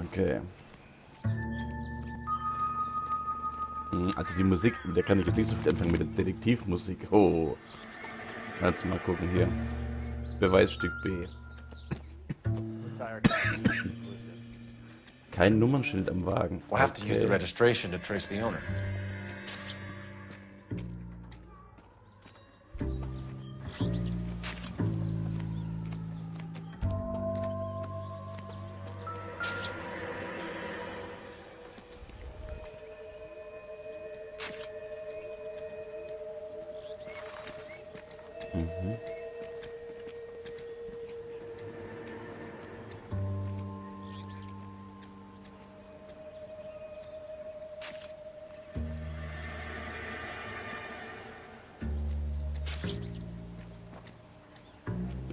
Okay. Also die Musik, mit der kann ich jetzt nicht so viel anfangen mit der Detektivmusik. Oh. Lass mal gucken hier. Beweisstück B. Kein Nummernschild am Wagen. We'll have to use the registration to trace the owner.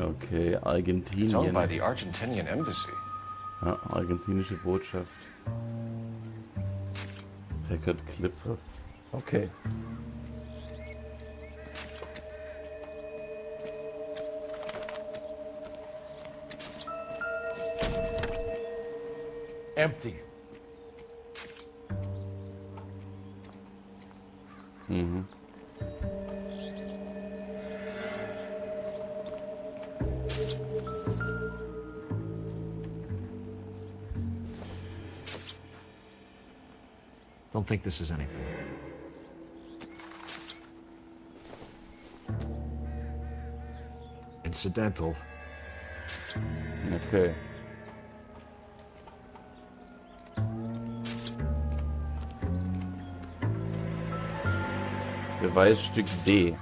Okay, It's owned by Argentinien. the Argentinian embassy. Ja, argentinische Botschaft. Packard Clipper. Okay. Empty. Mhm. Don't think this is anything. Incidental. Okay. Beweisstück D.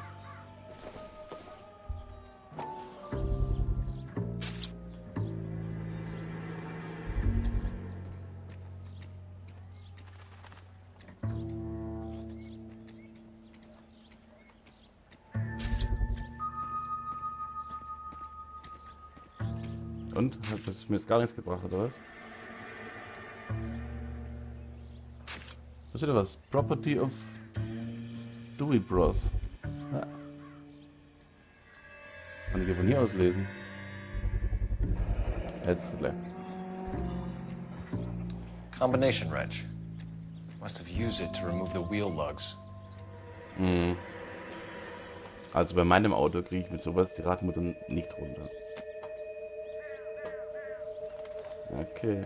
Und? Hat das mir jetzt gar nichts gebracht, oder was? Was steht da was? Property of Dewey Bros. Ja. Kann ich hier von hier aus lesen? Jetzt. Combination wrench. Must have used it to remove the wheel lugs. Mhm. Also bei meinem Auto kriege ich mit sowas die Radmutter nicht runter. Okay.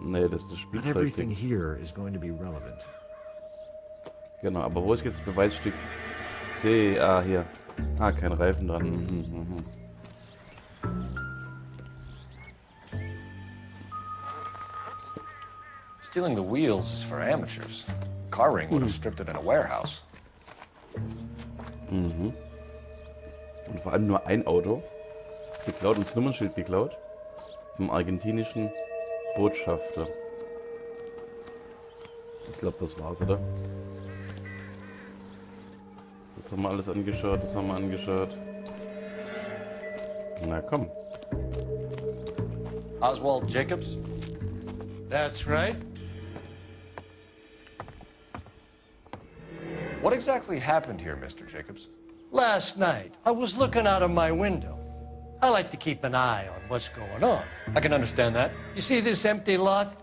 Nee, das ist das Not everything Spielzeug. here is going to be relevant. Genau, aber wo ist jetzt das Beweisstück C? Ah, hier. Ah, kein Reifen dran. Mhm. Stealing the wheels is for amateurs. Car ring would have stripped it in a warehouse. Mhm. Und vor allem nur ein Auto. Geklaut und das Nummernschild geklaut. Vom argentinischen Botschafter. Ich glaube, das war's, oder? Das haben wir alles angeschaut, das haben wir angeschaut. Na komm. Oswald Jacobs? That's right. What exactly happened here, Mr. Jacobs? Last night, I was looking out of my window. I like to keep an eye on what's going on. I can understand that. You see this empty lot?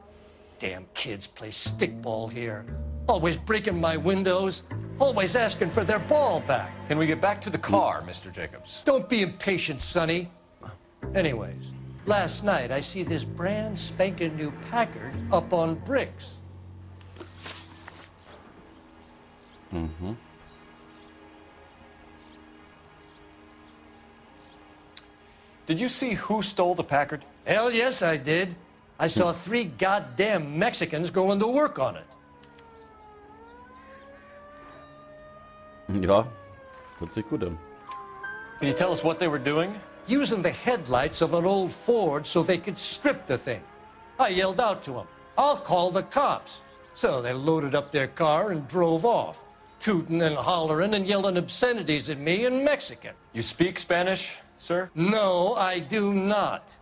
Damn kids play stickball here. Always breaking my windows. Always asking for their ball back. Can we get back to the car, Mr. Jacobs? Don't be impatient, Sonny. Anyways, last night I see this brand spanking new Packard up on bricks. Mhm. Did you see who stole the Packard? Hell yes, I did. I saw 3 goddamn Mexicans going to work on it. Ja, hört sich gut an. Can you tell us what they were doing? Using the headlights of an old Ford so they could strip the thing. I yelled out to them, "I'll call the cops." So they loaded up their car and drove off, tooting and hollering and yelling obscenities at me in Mexican. You speak Spanish, sir? No, I do not.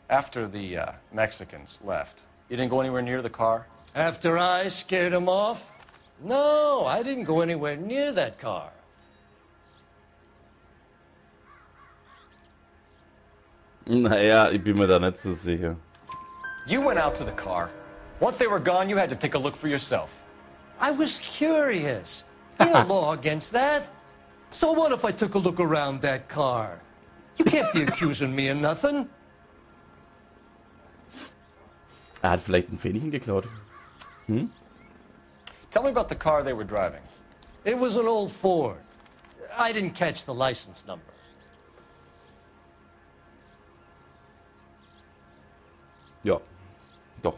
After the Mexicans left, You didn't go anywhere near the car? After I scared him off? No, I didn't go anywhere near that car. Naja, ich bin mir da nicht so sicher. You went out to the car. Once they were gone, you had to take a look for yourself. I was curious. Ain't no law against that. So what if I took a look around that car? You can't be accusing me of nothing. Er hat vielleicht ein Fähnchen geklaut. Hm? Tell me about the car they were driving. It was an old Ford. I didn't catch the license number. Ja, doch.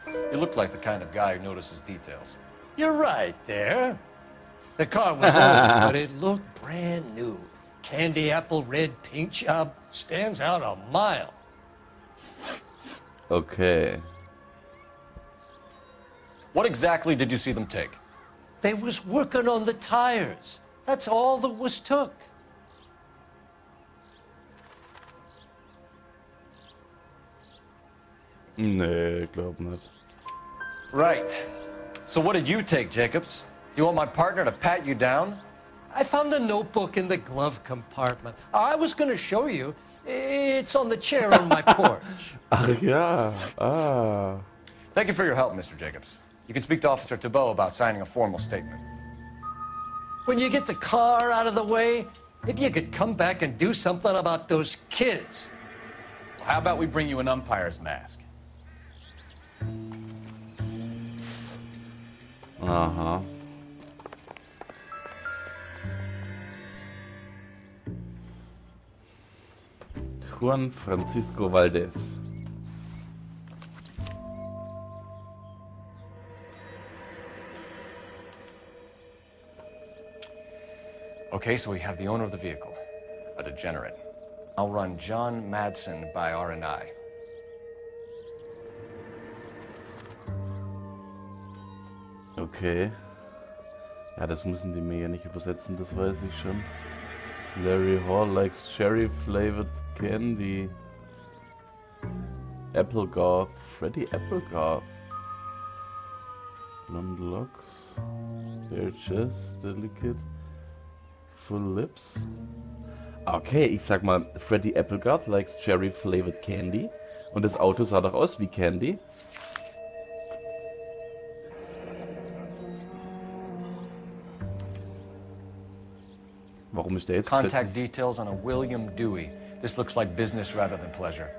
You look like the kind of guy who notices details. You're right there. The car was old, but it looked brand new. Candy apple red paint job stands out a mile. Okay. What exactly did you see them take? They was working on the tires. That's all that was took. Nee, glaub nicht. Right. So what did you take, Jacobs? Do you want my partner to pat you down? I found a notebook in the glove compartment. I was going to show you. It's on the chair on my porch. Ach ja, ah. Thank you for your help, Mr. Jacobs. You can speak to Officer Thibault about signing a formal statement. When you get the car out of the way, maybe you could come back and do something about those kids. Well, how about we bring you an umpire's mask? Aha. Juan Francisco Valdez. Okay, so we have the owner of the vehicle, a degenerate. I'll run John Madsen by R&I. Okay. Ja, das müssen die mir ja nicht übersetzen, das weiß ich schon. Larry Hall likes cherry flavored candy. Applegarth. Freddy Applegarth. Blonde locks. Bare chest. Delicate. Full lips. Okay, ich sag mal, Freddy Applegarth likes cherry flavored candy. Und das Auto sah doch aus wie Candy. Warum ist der jetzt Contact plötzlich? details on a William Dewey. This looks like business rather than pleasure.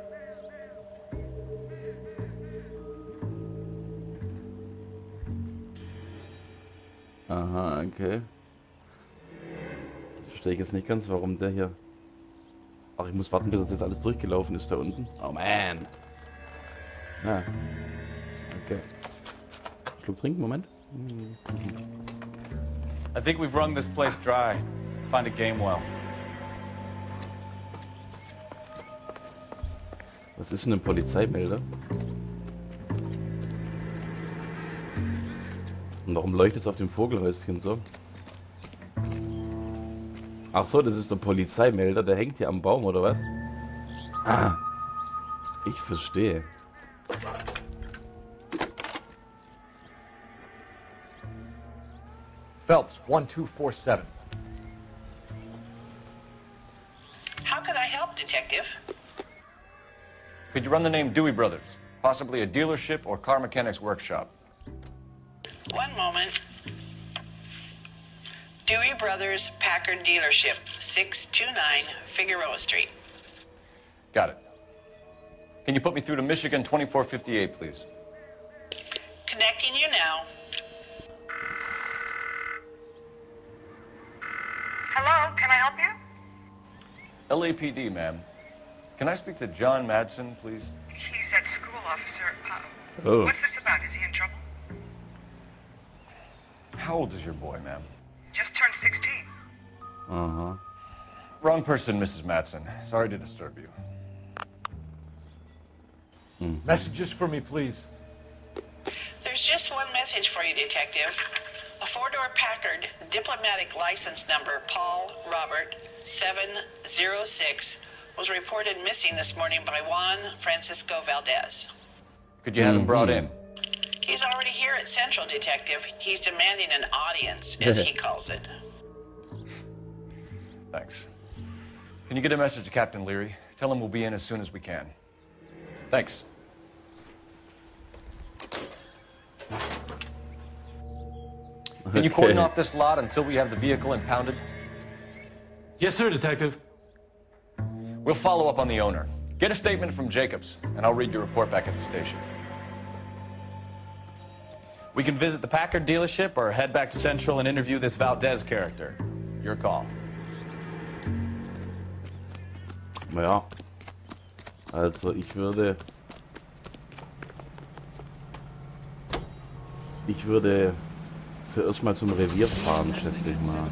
Aha, okay. Verstehe ich jetzt nicht ganz, warum der hier... Ach, ich muss warten, bis das jetzt alles durchgelaufen ist da unten. Oh man. Ja. Okay. Schluck trinken, Moment. I think we've wrung this place dry. Let's find a game well. Was ist denn ein Polizeimelder? Und warum leuchtet es auf dem Vogelhäuschen so? Ach so, das ist der Polizeimelder, der hängt hier am Baum, oder was? Ah, ich verstehe. Phelps, 1247. How could I help, Detective? Could you run the name Dewey Brothers? Possibly a dealership or car mechanics workshop. One moment. Dewey Brothers Packard Dealership, 629 Figueroa Street. Got it. Can you put me through to Michigan 2458, please? Connecting you now. Hello, can I help you? LAPD, ma'am. Can I speak to John Madsen, please? He's at school, officer. Oh. What's this about? Is he in trouble? How old is your boy, ma'am? Just turned 16. Aha. Wrong person, Mrs. Madsen. Sorry to disturb you. Messages for me, please. There's just one message for you, Detective. A four-door Packard, diplomatic license number Paul Robert 706, was reported missing this morning by Juan Francisco Valdez. Could you have him brought in? He's already here at Central, Detective. He's demanding an audience, as he calls it. Thanks. Can you get a message to Captain Leary? Tell him we'll be in as soon as we can. Thanks. Can you cordon off this lot until we have the vehicle impounded? Yes, sir, Detective. We'll follow up on the owner. Get a statement from Jacobs, and I'll read your report back at the station. We can visit the Packard dealership or head back to Central and interview this Valdez character. Your call. Ja. Also ich würde zuerst mal zum Revier fahren, schätze ich mal.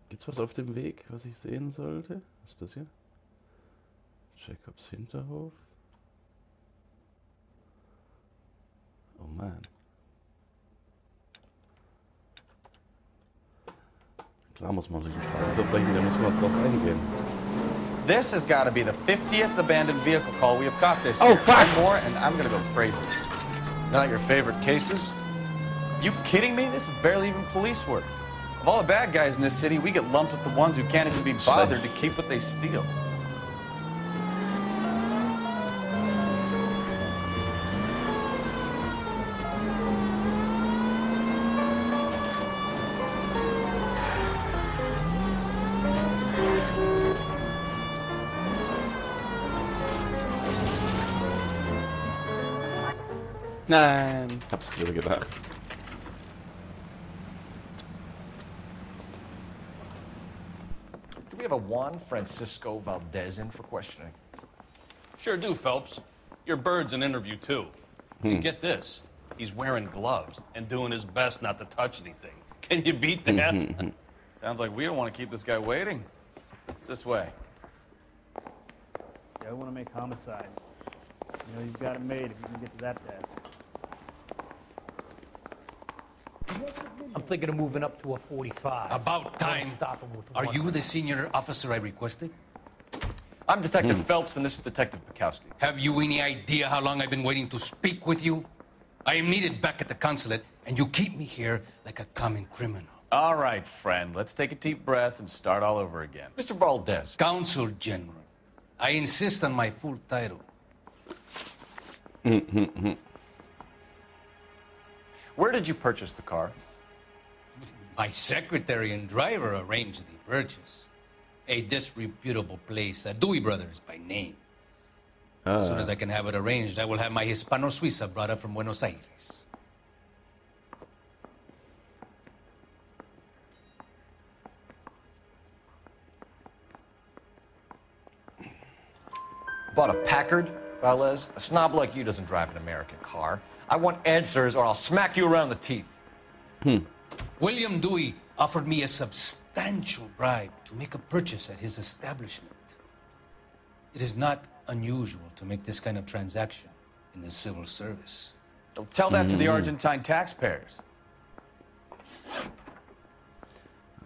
Gibt's was auf dem Weg, was ich sehen sollte? Was ist das hier? Jacobs Hinterhof. Oh man. Klar muss man durch den Strahl unterbrechen, da muss man drauf eingehen. This has got to be the 50th abandoned vehicle call we have caught this Oh, year. fuck! One more, and I'm gonna go crazy. Not your favorite cases? You kidding me? This is barely even police work. Of all the bad guys in this city, we get lumped with the ones who can't even be bothered to keep what they steal. Nein, hab's mir gedacht. Do we have a Juan Francisco Valdez in for questioning? Sure do, Phelps. Your bird's an interview, too. And get this. He's wearing gloves and doing his best not to touch anything. Can you beat that? Sounds like we don't want to keep this guy waiting. It's this way. Yeah, I want to make homicide. You know, you've got it made if you can get to that desk. I'm thinking of moving up to a 45. About time. Unstoppable with Are one you man. the senior officer I requested? I'm Detective Phelps, and this is Detective Bukowski. Have you any idea how long I've been waiting to speak with you? I am needed back at the consulate, and you keep me here like a common criminal. All right, friend. Let's take a deep breath and start all over again. Mr. Valdez. Consul General. I insist on my full title. Where did you purchase the car? My secretary and driver arranged the purchase. A disreputable place, Dewey Brothers by name. As soon as I can have it arranged, I will have my Hispano Suiza brought up from Buenos Aires. Bought a Packard, Valdez? A snob like you doesn't drive an American car. I want answers or I'll smack you around the teeth. William Dewey offered me a substantial bribe to make a purchase at his establishment. It is not unusual to make this kind of transaction in the civil service. Tell that to the Argentine taxpayers.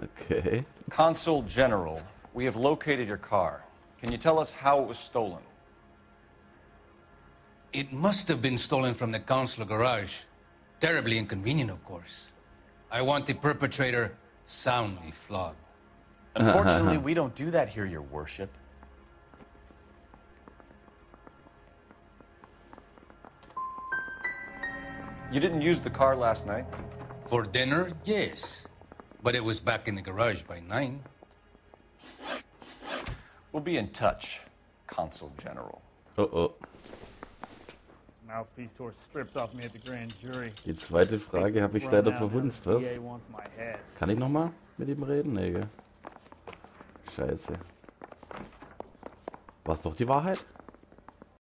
Okay. Consul General, we have located your car. Can you tell us how it was stolen? It must have been stolen from the consular garage. Terribly inconvenient, of course. I want the perpetrator soundly flogged. Unfortunately, we don't do that here, Your Worship. You didn't use the car last night? For dinner, yes. But it was back in the garage by 9. We'll be in touch, Consul General. Oh. Mouthpiece tore strips off me at the grand jury. Die zweite Frage habe ich leider verhunzt. Was? DA wants my head. Kann ich nochmal mit ihm reden? Nee, gell? Scheiße. War's doch die Wahrheit?